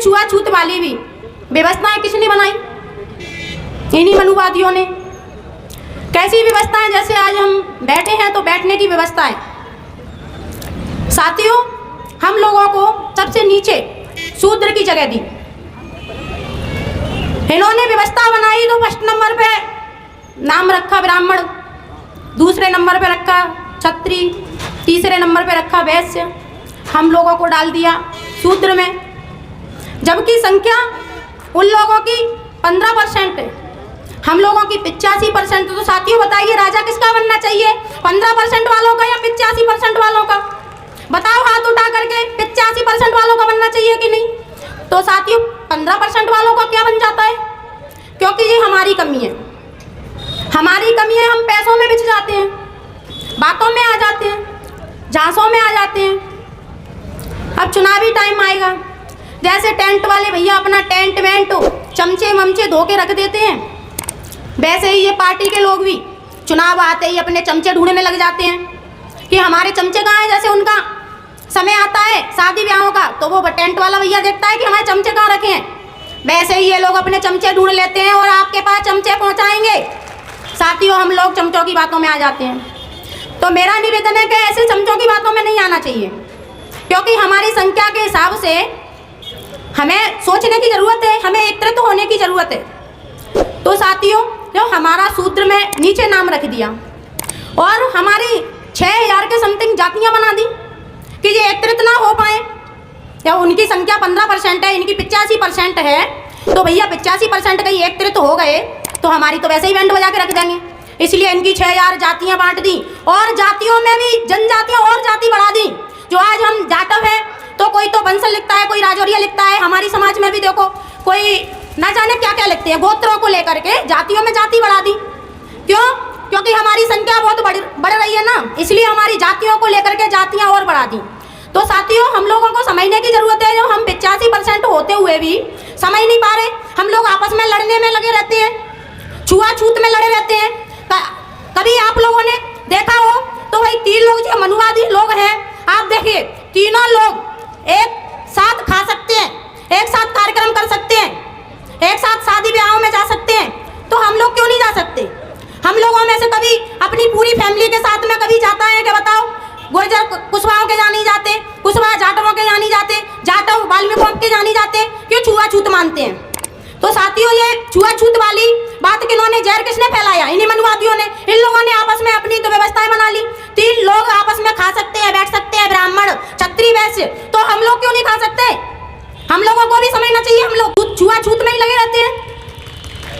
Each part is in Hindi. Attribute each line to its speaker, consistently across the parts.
Speaker 1: छुआछूत वाली भी व्यवस्थाएं किसने बनाई? इन्हीं मनुवादियों ने। कैसी व्यवस्थाएं? जैसे आज हम बैठे हैं तो बैठने की व्यवस्था है। साथियों, हम लोगों को सबसे नीचे शूद्र की जगह दी। इन्होंने व्यवस्था बनाई तो फर्स्ट नंबर पे नाम रखा ब्राह्मण, दूसरे नंबर पे रखा क्षत्रिय, तीसरे नंबर पे रखा वैश्य। हम लोगों को डाल दिया शूद्र में, जबकि संख्या उन लोगों की 15% है, हम लोगों की 85%। तो साथियों बताइए, राजा किसका बनना चाहिए? 15% वालों का या 85% वालों का? बताओ हाथ उठा करके, 85% वालों का बनना चाहिए कि नहीं? तो साथियों 15% वालों का क्या बन जाता है? क्योंकि ये हमारी कमी है, हमारी कमी है। हम पैसों में बिछ जाते हैं, बातों में आ जाते हैं, झांसों में आ जाते हैं। अब चुनावी टाइम आएगा, जैसे टेंट वाले भैया अपना टेंट वेंट चमचे ममचे धो के रख देते हैं, वैसे ही ये पार्टी के लोग भी चुनाव आते ही अपने चमचे ढूंढने लग जाते हैं कि हमारे चमचे कहाँ हैं। जैसे उनका समय आता है शादी ब्याहों का, तो वो टेंट वाला भैया देखता है कि हमारे चमचे कहाँ रखे हैं, वैसे ही ये लोग अपने चमचे ढूंढ लेते हैं और आपके पास चमचे पहुँचाएंगे। साथियों, हम लोग चमचों की बातों में आ जाते हैं। तो मेरा निवेदन है कि ऐसे चमचों की बातों में नहीं आना चाहिए, क्योंकि हमारी संख्या के हिसाब से हमें सोचने की ज़रूरत है, हमें एकत्रित होने की ज़रूरत है। तो साथियों, जो हमारा सूत्र में नीचे नाम रख दिया और हमारी 6000 के समथिंग जातियां बना दी कि ये एकत्रित ना हो पाए। या उनकी संख्या 15% है, इनकी 85% है, तो भैया 85% कहीं एकत्रित हो गए तो हमारी तो वैसे ही बैंड बजा के रख देंगे। इसलिए इनकी 6000 जातियां बांट दी और जातियों में भी जनजातियां और जाति बढ़ा दी। जो आज हम जाटव है तो कोई तो बंसल लिखता है, कोई राजौरिया लिखता है। हमारी समाज में भी देखो कोई ना जाने क्या क्या लिखते हैं, गोत्रों को लेकर के जातियों में जाति बढ़ा दी। क्यों? क्योंकि हमारी संख्या बहुत बढ़ रही है ना, इसलिए हमारी जातियों को लेकर के जातियां और बढ़ा दी। तो साथियों, हम लोगों को समझने की जरूरत है। जो हम 85% होते हुए भी समझ नहीं पा रहे, हम लोग आपस में लड़ने में लगे रहते हैं, छुआछूत में लड़े रहते हैं। कभी आप लोगों ने देखा हो तो भाई 3 लोग जो मनुवादी लोग हैं, आप देखिए तीनों लोग एक साथ खा सकते हैं, एक साथ कार्यक्रम कर सकते हैं, एक साथ शादी ब्याहों में जा सकते हैं, तो हम लोग क्यों नहीं जा सकते? हम लोगों में से कभी अपनी पूरी फैमिली के साथ में कभी जाता है कि बताओ? गुर्जर कुशवाहों के यहाँ नहीं जाते, कुशवाहा जाटवों के यहाँ नहीं जाते, जाटव वाल्मीकियों के यहाँ नहीं जाते, क्यों? छुआछूत मानते हैं। तो साथियों, ये छुआछूत वाली बात किन्होंने, जहर किसने फैलाया? इन्हीं मनुवादियों ने। इन लोगों ने आपस में अपनी तो व्यवस्थाएं बना ली, 3 लोग आपस में खा सकते हैं, बैठ सकते हैं, ब्राह्मण क्षत्रिय वैश्य, तो हम लोग क्यों नहीं खा सकते? हम लोगों को भी समझना चाहिए। हम लोग छुआछूत में ही लगे रहते हैं।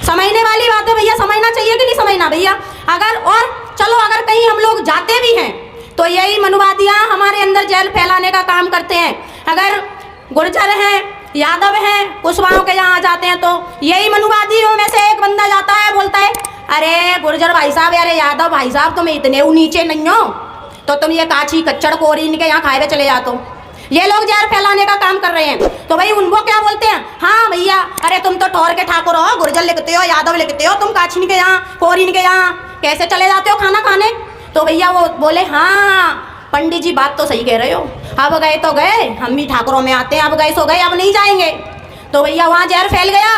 Speaker 1: समझने वाली बात है भैया, समझना चाहिए कि नहीं समझना भैया? अगर और चलो, अगर कहीं हम लोग जाते भी हैं तो यही मनुवादियाँ हमारे अंदर जहर फैलाने का काम करते हैं। अगर गुर्जर हैं, यादव हैं, कुशवाहों के यहाँ जाते हैं तो यही मनुवादियों में से एक बंदा जाता है, बोलता है अरे गुर्जर भाई साहब, अरे यादव भाई साहब, तुम इतने नीचे नहीं हो तो तुम ये काछी कच्चड़ कोरी इनके यहाँ खाए हुए चले जाते हो। ये लोग जहर फैलाने का काम कर रहे हैं। तो भाई उनको क्या बोलते हैं? हाँ भैया, अरे तुम तो ठौर के ठाकुर हो, गुर्जर लिखते हो, यादव लिखते हो, तुम काछी के यहाँ कोरी के यहाँ कैसे चले जाते हो खाना खाने? तो भैया वो बोले हाँ पंडित जी बात तो सही कह रहे हो, अब गए तो गए, हम भी ठाकुरों में आते हैं, अब गए सो गए, अब नहीं जाएंगे। तो भैया वहाँ जहर फैल गया।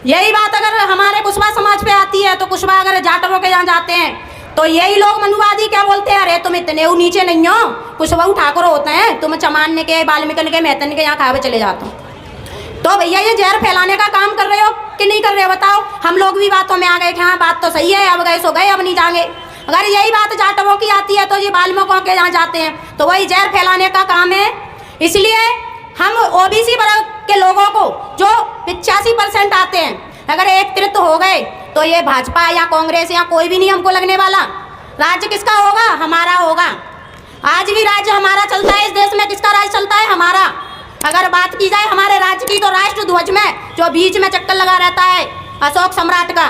Speaker 1: यही बात अगर हमारे कुशवाहा समाज पे आती है तो कुशवाहा अगर जाटवों के यहाँ जाते हैं तो यही लोग मनुवादी क्या बोलते हैं? अरे तुम इतने नीचे नहीं हो, कुशवाहा ठाकुर होते हैं, तुम चमानने के, वाल्मीकि के, मेहतन के यहाँ खावे चले जाते हो। तो भैया ये जहर फैलाने का काम कर रहे हो कि नहीं कर रहे हो? बताओ। हम लोग भी बातों में आ गए कि हाँ बात तो सही है, अब गए सो गए, अब नहीं जाएंगे। अगर यही बात जाटवों की आती है तो ये वाल्मीकियों के यहाँ जाते हैं, तो वही जहर फैलाने का काम है। इसलिए हम ओबीसी वर्ग के लोगों को जो 85% आते हैं, अगर एकत्रित हो गए तो ये भाजपा या कांग्रेस या कोई भी नहीं हमको लगने वाला। राज्य किसका होगा? हमारा होगा। आज भी राज्य हमारा चलता है। इस देश में किसका राज्य चलता है? हमारा। अगर बात की जाए हमारे राज्य की तो राष्ट्र ध्वज में जो बीच में चक्कर लगा रहता है अशोक सम्राट का,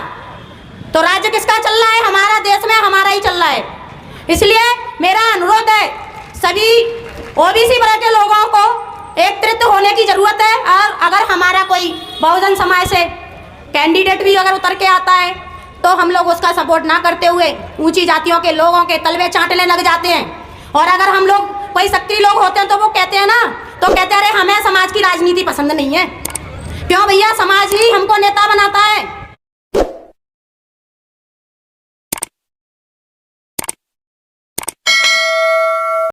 Speaker 1: तो राज्य किसका चल रहा है? हमारा। देश में हमारा ही चल रहा है। इसलिए मेरा अनुरोध है सभी ओबीसी वर्ग के लोगों को एकत्रित होने की जरूरत है। और अगर हमारा कोई बहुजन समाज से कैंडिडेट भी अगर उतर के आता है तो हम लोग उसका सपोर्ट ना करते हुए ऊंची जातियों के लोगों के तलवे चाटने लग जाते हैं। और अगर हम लोग कोई सक्रिय लोग होते हैं तो वो कहते हैं ना तो कहते अरे हमें समाज की राजनीति पसंद नहीं है। क्यों भैया, समाज ही हमको नेता बनाता है।